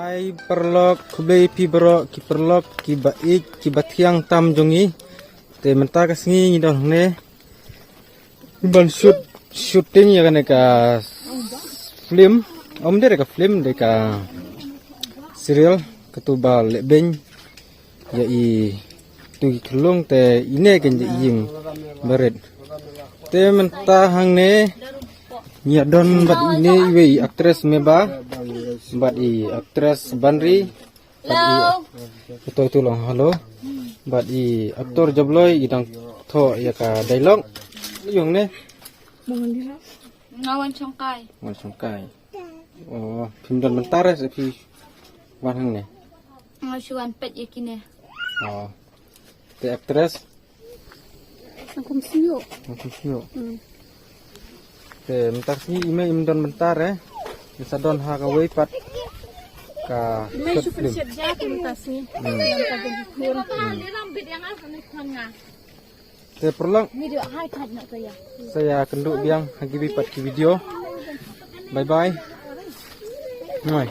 Hai perlok kublai pi berok ki perlok ki baik ki batiang tam jongi te menta kasngi ngidon ne ban shooting ya kan ka film dere ka film de ka serial ketuba lebeng ya i tu kelung te ine kan je ying baret te menta hang ne nya don bat ini we aktris meba bat i aktris Banri bat i itu long halo bat i aktor jabloi idang tho ya ka dialog yung ne Ngawan Songkai. Ngawan Songkai. Oh, pimdan bentar ya si wan hang ne. Ngasuan pet yakine. Oh. Te aktris Sangkum siyo. Te bentar sini ime imdan bentar ya. Bisa don ha ka wei pat ka shot film. Te perlok saya kenduk biang hagi bipat ki video. Bye bye. Noi.